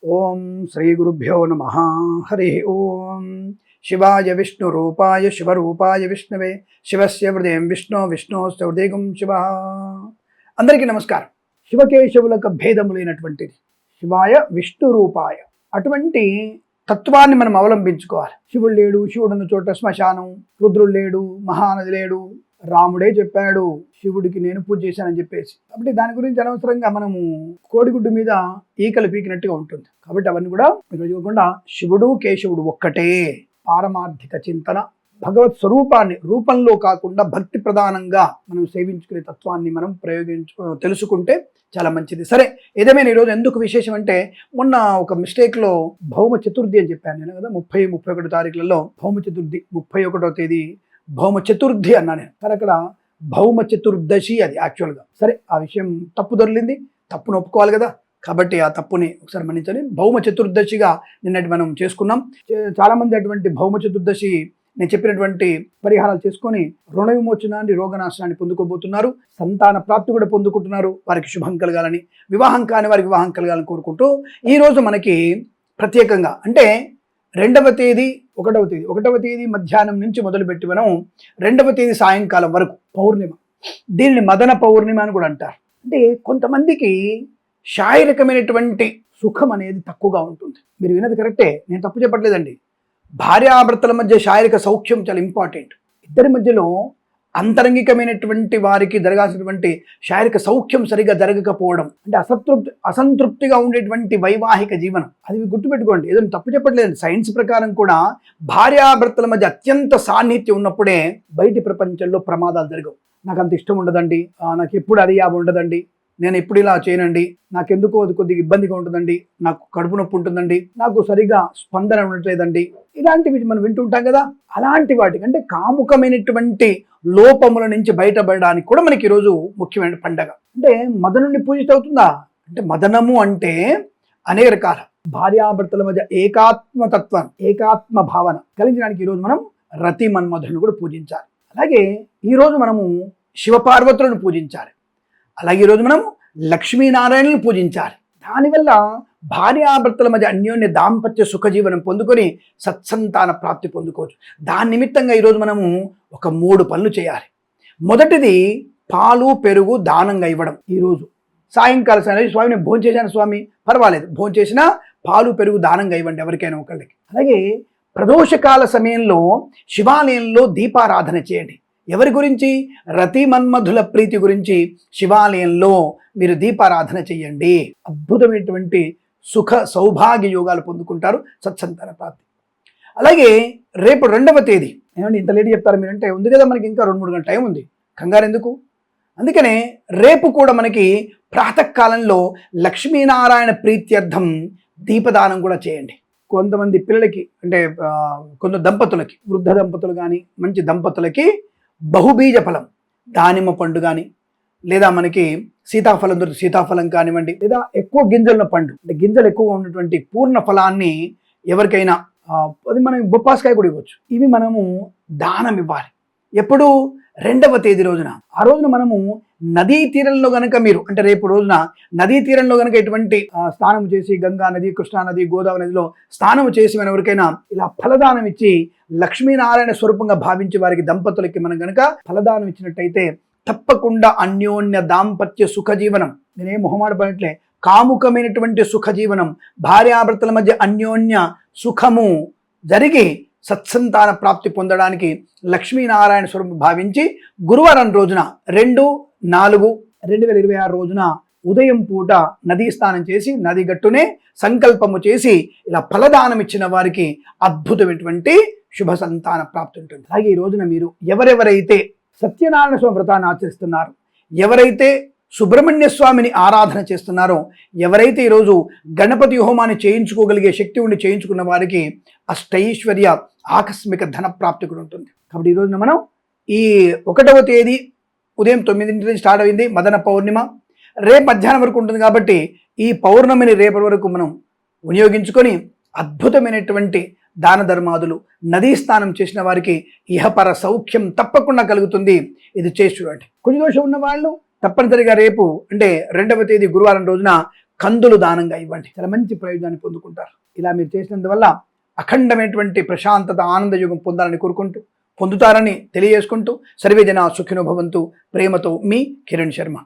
ఓం శ్రీ గురుభ్యో నమ. హరి ఓం. శివాయ విష్ణురూపాయ శివరూపాయ విష్ణవే శివస్య హృదయం విష్ణు విష్ణోస్య హృదయం శివ. అందరికీ నమస్కారం. శివకేశవులకు భేదము లేనటువంటిది శివాయ విష్ణురూపాయ. అటువంటి తత్వాన్ని మనం అవలంబించుకోవాలి. శివుడు లేడు, శివుడు ఉన్న చోట శ్మశానం, రుద్రుడు లేడు, మహానది లేడు, రాముడే చెప్పాడు శివుడికి నేను పూజ చేశానని చెప్పేసి. కాబట్టి దాని గురించి అనవసరంగా మనము కోడిగుడ్డు మీద ఈకలు పీకినట్టుగా ఉంటుంది. కాబట్టి అవన్నీ కూడా చూడకుండా శివుడు కేశవుడు ఒక్కటే. పారమార్థిక చింతన, భగవత్ స్వరూపాన్ని రూపంలో కాకుండా భక్తి ప్రధానంగా మనం సేవించుకునే తత్వాన్ని మనం తెలుసుకుంటే చాలా మంచిది. సరే, ఏదేమైనా ఈరోజు ఎందుకు విశేషం అంటే, మొన్న ఒక మిస్టేక్లో భౌమ చతుర్థి అని చెప్పాను నేను కదా. 30-31 తారీఖులలో భౌమ చతుర్థి, 31వ తేదీ భౌమ చతుర్థి అన్నా నేను. కానీ అక్కడ భౌమ చతుర్దశి అది యాక్చువల్గా. సరే, ఆ విషయం తప్పు దొరికింది, తప్పును ఒప్పుకోవాలి కదా. కాబట్టి ఆ తప్పుని ఒకసారి మన్నించండి. భౌమ చతుర్దశిగా నిన్నటి మనం చేసుకున్నాం. చాలామంది అటువంటి భౌమ చతుర్దశి నేను చెప్పినటువంటి పరిహారాలు చేసుకొని రుణ విమోచనాన్ని, రోగనాశనాన్ని పొందుకోబోతున్నారు. సంతాన ప్రాప్తి కూడా పొందుకుంటున్నారు. వారికి శుభం కలగాలని, వివాహం కాని వారికి వివాహం కలగాలని కోరుకుంటూ ఈరోజు మనకి ప్రత్యేకంగా అంటే 2వ తేదీ 1వ తేదీ మధ్యాహ్నం నుంచి మొదలుపెట్టి మనం 2వ తేదీ సాయంకాలం వరకు పౌర్ణిమ. దీనిని మదన పౌర్ణిమ అని కూడా అంటారు. అంటే కొంతమందికి శారీరకమైనటువంటి సుఖం అనేది తక్కువగా ఉంటుంది. మీరు విన్నది కరెక్టే, నేను తప్పు చెప్పట్లేదండి. భార్యాభర్తల మధ్య శారీరక సౌఖ్యం చాలా ఇంపార్టెంట్. ఇద్దరి మధ్యలో అంతరంగికమైనటువంటి వారికి జరగాల్సినటువంటి శారీరక సౌఖ్యం సరిగా జరగకపోవడం అంటే అసంతృప్తిగా ఉండేటువంటి వైవాహిక జీవనం, అది గుర్తుపెట్టుకోండి. ఏదైనా తప్పు చెప్పట్లేదండి. సైన్స్ ప్రకారం కూడా భార్యాభర్తల మధ్య అత్యంత సాన్నిహిత్యం ఉన్నప్పుడే బయటి ప్రపంచంలో ప్రమాదాలు జరగవు. నాకు అంత ఇష్టం ఉండదండి, నాకు ఎప్పుడు అది యాభ ఉండదండి, నేను ఎప్పుడు ఇలా చేయనండి, నాకెందుకో అది కొద్దిగా ఇబ్బందిగా ఉంటుందండి, నాకు కడుపు నొప్పి ఉంటుందండి, నాకు సరిగా స్పందన ఉండట్లేదండి, ఇలాంటివి మనం వింటుంటాం కదా. అలాంటి వాటికి అంటే కాముకమైనటువంటి లోపముల నుంచి బయటపడడానికి కూడా మనకి ఈరోజు ముఖ్యమైన పండగ. అంటే మదనుని పూజిత అవుతుందా అంటే, మదనము అంటే అనేక రకాల భార్యాభర్తల మధ్య ఏకాత్మ భావన కలిగించడానికి ఈరోజు మనం రతి మన్మధుని కూడా పూజించాలి. అలాగే ఈరోజు మనము శివపార్వతులను పూజించాలి. అలాగే ఈరోజు మనం లక్ష్మీనారాయణను పూజించాలి. దానివల్ల భార్యాభర్తల మధ్య అన్యోన్య దాంపత్య సుఖజీవనం పొందుకొని సత్సంతాన ప్రాప్తి పొందుకోవచ్చు. దాని నిమిత్తంగా ఈరోజు మనము ఒక 3 పనులు చేయాలి. మొదటిది పాలు పెరుగు దానంగా ఇవ్వడం. ఈరోజు సాయంకాల సమయంలో స్వామి నేను భోజనం చేశాను స్వామి, పర్వాలేదు, భోజనం చేసినా పాలు పెరుగు దానంగా ఇవ్వండి ఎవరికైనా ఒకళ్ళకి. అలాగే ప్రదోషకాల సమయంలో శివాలయంలో దీపారాధన చేయండి. ఎవరి గురించి? రతి మన్మధుల ప్రీతి గురించి శివాలయంలో మీరు దీపారాధన చేయండి. అద్భుతమైనటువంటి సుఖ సౌభాగ్య యోగాలు పొందుకుంటారు, సత్సంతాన ప్రాప్తి. అలాగే రేపు 2వ తేదీ, ఏమంటే ఇంత లేట్ చెప్తారు మీరంటే, ఉంది కదా మనకి ఇంకా 2-3 గంటల టైం ఉంది, కంగారు ఎందుకు? అందుకనే రేపు కూడా మనకి ప్రాతకాలంలో లక్ష్మీనారాయణ ప్రీత్యర్థం దీపదానం కూడా చేయండి. కొంతమంది పిల్లలకి అంటే కొంత దంపతులకి, వృద్ధ దంపతులు కానీ మంచి దంపతులకి బహుబీజ ఫలం, దానిమ్మ పండు కానీ, లేదా మనకి సీతాఫలం దొరికి సీతాఫలం కానివ్వండి, లేదా ఎక్కువ గింజల పండు అంటే గింజలు ఎక్కువగా ఉన్నటువంటి పూర్ణ ఫలాన్ని ఎవరికైనా, అది మనం బొప్పాస్కాయ కూడా ఇవ్వచ్చు. ఇవి మనము దానం ఇవ్వాలి. ఎప్పుడు? 2వ తేదీ రోజున. ఆ రోజున మనము నదీ తీరంలో గనక మీరు అంటే రేపు రోజున నదీ తీరంలో గనక ఎటువంటి స్నానం చేసి, గంగా నది, కృష్ణా నది, గోదావరి నదిలో స్నానం చేసి మనం ఎవరికైనా ఇలా ఫలదానం ఇచ్చి లక్ష్మీనారాయణ స్వరూపంగా భావించే వారికి దంపతులకి మనం గనక ఫలదానం ఇచ్చినట్టయితే తప్పకుండా అన్యోన్య దాంపత్య సుఖజీవనం, నేనేం మొహమాట పడట్లే, కాముకమైనటువంటి సుఖజీవనం, భార్యాభర్తల మధ్య అన్యోన్య సుఖము జరిగి సత్సంతాన ప్రాప్తి పొందడానికి లక్ష్మీనారాయణ స్వరూపం భావించి గురువారం రోజున 2/4/2026 రోజున ఉదయం పూట నదీ స్నానం చేసి నది గట్టునే సంకల్పము చేసి ఇలా ఫలదానం ఇచ్చిన వారికి అద్భుతమైనటువంటి శుభ సంతాన ప్రాప్తి ఉంటుంది. అలాగే ఈ రోజున మీరు ఎవరెవరైతే సత్యనారాయణ స్వామి వ్రతాన్ని ఆచరిస్తున్నారు, ఎవరైతే సుబ్రహ్మణ్య స్వామిని ఆరాధన చేస్తున్నారో, ఎవరైతే ఈరోజు గణపతి హోమాన్ని చేయించుకోగలిగే శక్తి ఉండి చేయించుకున్న వారికి అష్టైశ్వర్య ఆకస్మిక ధన ప్రాప్తి కూడా ఉంటుంది. కాబట్టి ఈ రోజున మనం ఈ 1వ తేదీ ఉదయం 9 నుంచి స్టార్ట్ అయింది మదన పౌర్ణిమ, రేపు మధ్యాహ్నం వరకు ఉంటుంది. కాబట్టి ఈ పౌర్ణమిని రేపటి వరకు మనం వినియోగించుకొని అద్భుతమైనటువంటి దాన ధర్మాదులు, నదీ స్నానం చేసిన వారికి ఇహపర సౌఖ్యం తప్పకుండా కలుగుతుంది. ఇది చేసి చూడండి. కుజదోషం ఉన్న వాళ్ళు తప్పనిసరిగా రేపు అంటే 2వ తేదీ గురువారం రోజున కందులు దానంగా ఇవ్వండి. చాలా మంచి ప్రయోజనాన్ని పొందుకుంటారు. ఇలా మీరు చేసినందువల్ల అఖండమైనటువంటి ప్రశాంతత, ఆనందయుగం పొందాలని కోరుకుంటూ, పొందుతారని తెలియజేసుకుంటూ, సర్వే జన సుఖినో భవంతు. ప్రేమతో మీ కిరణ్ శర్మ.